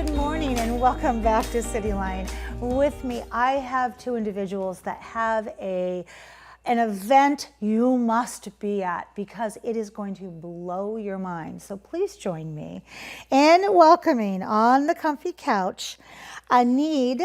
good morning and welcome back to Cityline. With me, I have two individuals that have an event you must be at because it is going to blow your mind. So please join me in welcoming on the comfy couch, Anaid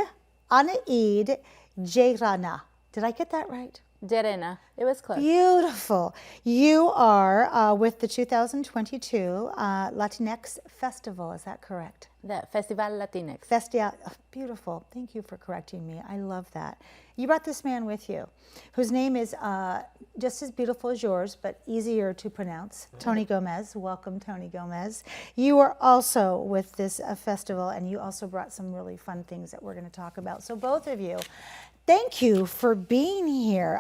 Jayrana. Did I get that right? Jerena. It was close. Beautiful. You are with the 2022 Latinx Festival, is that correct? The Festival Latinx. Beautiful. Thank you for correcting me. I love that. You brought this man with you, whose name is just as beautiful as yours, but easier to pronounce. Tony Gomez. Welcome, Tony Gomez. You are also with this festival, and you also brought some really fun things that we're going to talk about. So both of you, thank you for being here.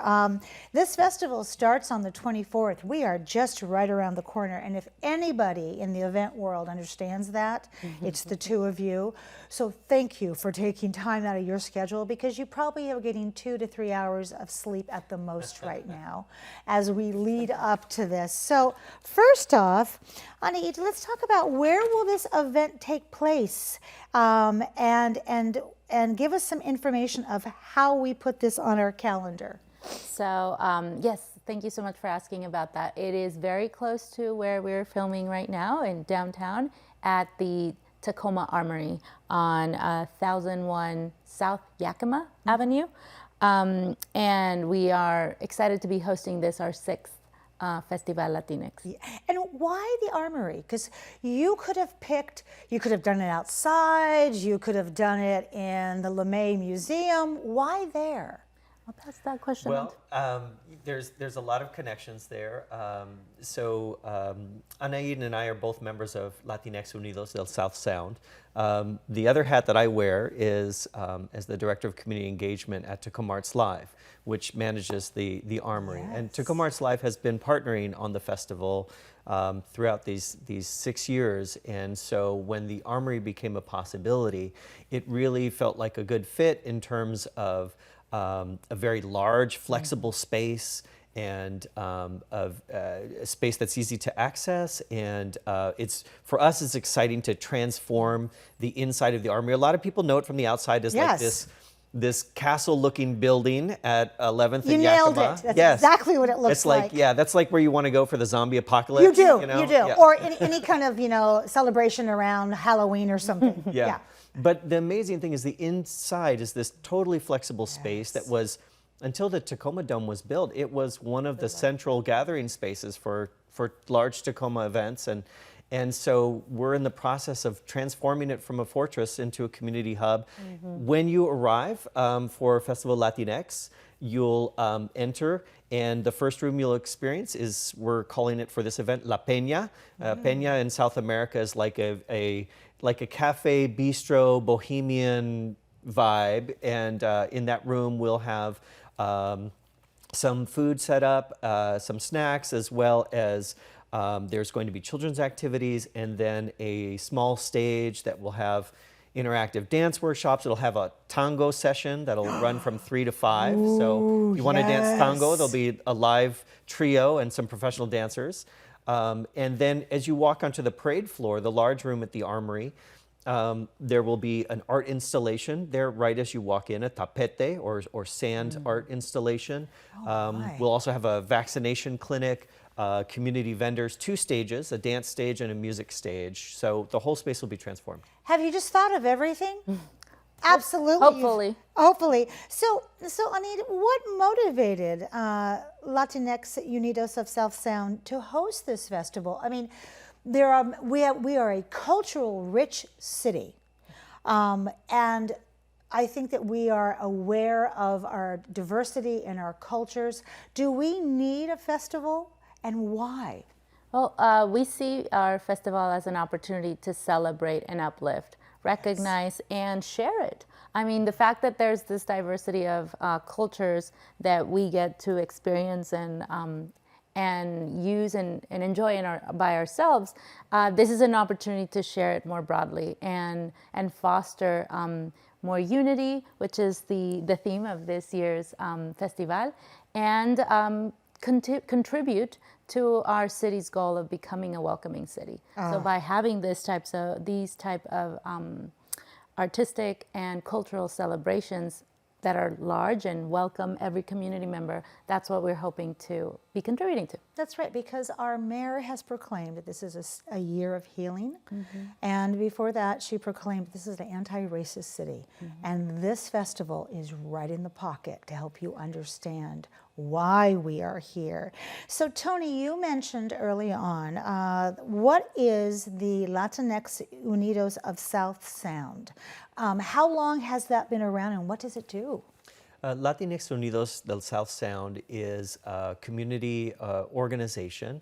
This festival starts on the 24th. We are just right around the corner. And if anybody in the event world understands that, it's the two of you. So thank you for taking time out of your schedule, because you probably are getting 2 to 3 hours of sleep at the most right now as we lead up to this. So first off, Anaid, let's talk about where will this event take place, and give us some information of how we put this on our calendar. So yes, thank you so much for asking about that. It is very close to where we're filming right now in downtown at the Tacoma Armory on 1001 South Yakima Avenue. And we are excited to be hosting this, our 6th Festival Latinx. Yeah. And why the Armory? Because you could have done it outside, you could have done it in the LeMay Museum. Why there? I'll pass that question on. Well, there's a lot of connections there. Anaid and I are both members of Latinx Unidos del South Sound. The other hat that I wear is as the Director of Community Engagement at Tacoma Arts Live, which manages the Armory. Yes. And Tacoma Arts Live has been partnering on the festival throughout these 6 years. And so when the Armory became a possibility, it really felt like a good fit in terms of a very large, flexible space, and a space that's easy to access. And for us, it's exciting to transform the inside of the Armory. A lot of people know it from the outside as like this castle-looking building at 11th and Yakima. You nailed it. That's exactly what it looks like. Yeah, that's like where you want to go for the zombie apocalypse. You do, you do. Yeah. Or any kind of, celebration around Halloween or something. Yeah. But the amazing thing is the inside is this totally flexible space that was, until the Tacoma Dome was built, it was one of the central gathering spaces for large Tacoma events. And so we're in the process of transforming it from a fortress into a community hub. When you arrive for Festival Latinx, you'll enter, and the first room you'll experience is, we're calling it for this event, La Peña. Peña in South America is like a cafe, bistro, bohemian vibe. And in that room, we'll have some food set up, some snacks, as well as there's going to be children's activities, and then a small stage that will have interactive dance workshops. It'll have a tango session that'll run from 3 to 5. Ooh, so if you want to dance tango, there'll yes. be a live trio and some professional dancers. And then as you walk onto the parade floor, the large room at the Armory, there will be an art installation there right as you walk in, a tapete or sand art installation. We'll also have a vaccination clinic, community vendors, 2 stages, a dance stage and a music stage. So the whole space will be transformed. Have you just thought of everything? Absolutely. Hopefully. So Anaid, what motivated Latinx Unidos of South Sound to host this festival? I mean, we are a cultural rich city, and I think that we are aware of our diversity and our cultures. Do we need a festival, and why? Well, we see our festival as an opportunity to celebrate and uplift, recognize, and share it. I mean, the fact that there's this diversity of cultures that we get to experience and use and enjoy by ourselves, this is an opportunity to share it more broadly and foster more unity, which is the theme of this year's festival, and contribute to our city's goal of becoming a welcoming city. So by having these type of artistic and cultural celebrations that are large and welcome every community member. That's what we're hoping to be contributing to. That's right, because our mayor has proclaimed that this is a year of healing. And before that, she proclaimed this is an anti-racist city. And this festival is right in the pocket to help you understand why we are here. So Tony, you mentioned early on, what is the Latinx Unidos of South Sound? How long has that been around and what does it do? Latinx Unidos del South Sound is a community organization.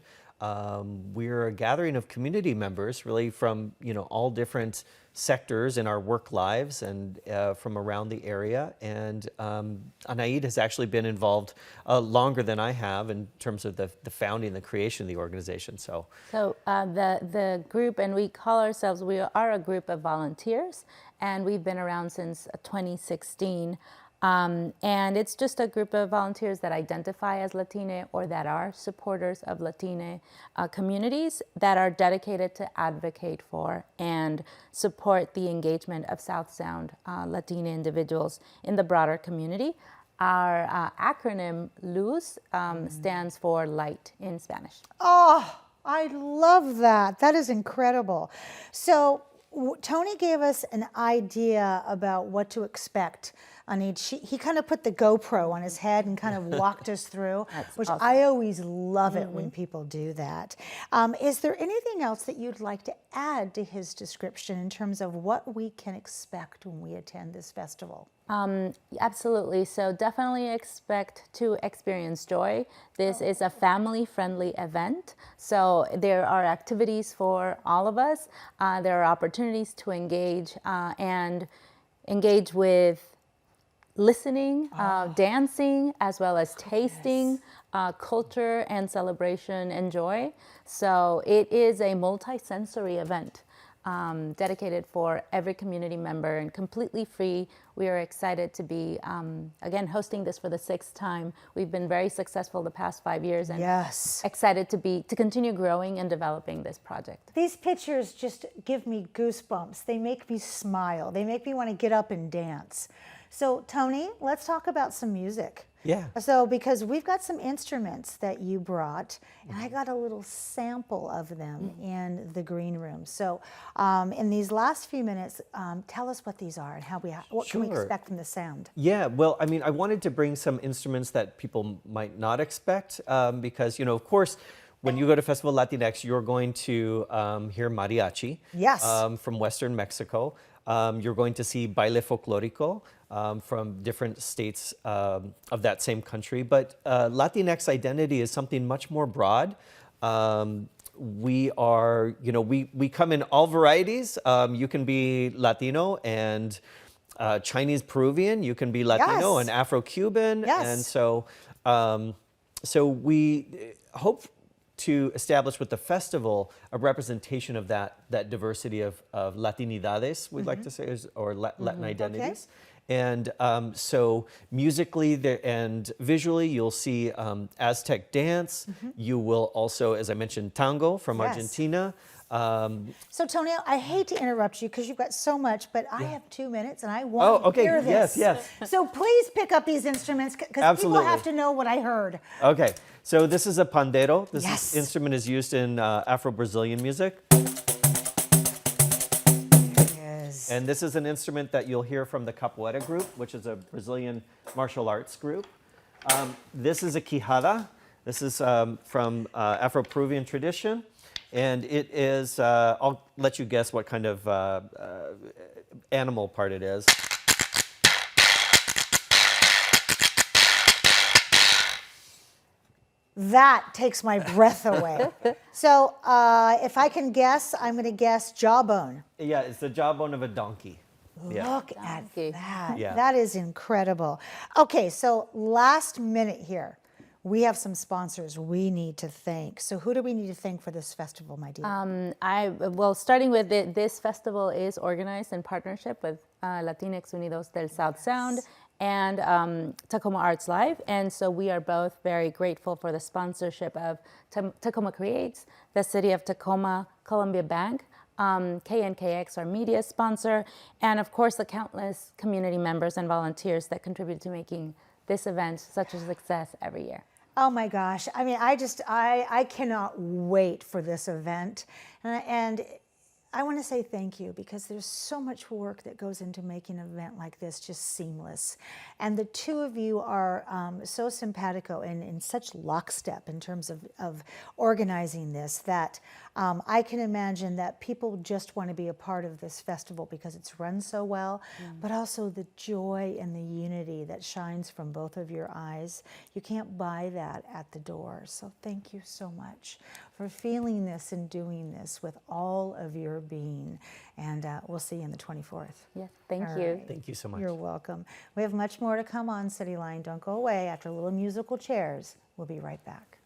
We're a gathering of community members, really from all different sectors in our work lives and from around the area. And Anaid has actually been involved longer than I have in terms of the founding, the creation of the organization. So the group, and we call ourselves, we are a group of volunteers, and we've been around since 2016. And it's just a group of volunteers that identify as Latina or that are supporters of Latina communities that are dedicated to advocate for and support the engagement of South Sound Latina individuals in the broader community. Our acronym LUZ stands for light in Spanish. Oh, I love that. That is incredible. So Tony gave us an idea about what to expect. He kind of put the GoPro on his head and kind of walked us through, which awesome. I always love it when people do that. Is there anything else that you'd like to add to his description in terms of what we can expect when we attend this festival? Absolutely. So definitely expect to experience joy. This is a family-friendly event. So there are activities for all of us. There are opportunities to engage with listening, dancing, as well as tasting, culture and celebration and joy. So it is a multi-sensory event dedicated for every community member and completely free. We are excited to be, again, hosting this for the 6th time. We've been very successful the past 5 years and excited to continue growing and developing this project. These pictures just give me goosebumps. They make me smile. They make me want to get up and dance. So Tony, let's talk about some music. Yeah. So because we've got some instruments that you brought, and I got a little sample of them in the green room. So in these last few minutes, tell us what these are and what can we expect from the sound? Yeah, well, I mean, I wanted to bring some instruments that people might not expect because, of course, when you go to Festival Latinx, you're going to hear mariachi from Western Mexico. You're going to see baile folklorico from different states of that same country. But Latinx identity is something much more broad. We are, we come in all varieties. You can be Latino and Chinese Peruvian. You can be Latino and Afro-Cuban. And so, so we hope to establish with the festival a representation of that diversity of Latinidades, we'd like to say, or Latin identities. And so musically and visually, you'll see Aztec dance. You will also, as I mentioned, tango from Argentina. So Tony, I hate to interrupt you because you've got so much, but I have 2 minutes and I want to hear this. Yes. So please pick up these instruments because people have to know what I heard. Okay, so this is a pandero. This instrument is used in Afro-Brazilian music. And this is an instrument that you'll hear from the Capoeira group, which is a Brazilian martial arts group. This is a quijada. This is from Afro-Peruvian tradition. And it is, I'll let you guess what kind of animal part it is. That takes my breath away. So if I can guess, I'm going to guess jawbone. Yeah, it's the jawbone of a donkey. Look at that. Yeah. That is incredible. Okay, so last minute here. We have some sponsors we need to thank. So who do we need to thank for this festival, my dear? Well, starting with it, this festival is organized in partnership with Latinx Unidos del South Sound and Tacoma Arts Live. And so we are both very grateful for the sponsorship of Tacoma Creates, the City of Tacoma, Columbia Bank, KNKX, our media sponsor, and of course the countless community members and volunteers that contribute to making this event such a success every year. Oh my gosh. I mean, I cannot wait for this event. And I want to say thank you because there's so much work that goes into making an event like this just seamless. And the two of you are so simpatico and in such lockstep in terms of organizing this that I can imagine that people just want to be a part of this festival because it's run so well, but also the joy and the unity that shines from both of your eyes. You can't buy that at the door. So thank you so much for feeling this and doing this with all of your being. And we'll see you on the 24th. Yes, thank All you. right. Thank you so much. You're welcome. We have much more to come on Cityline. Don't go away. After a little musical chairs, we'll be right back.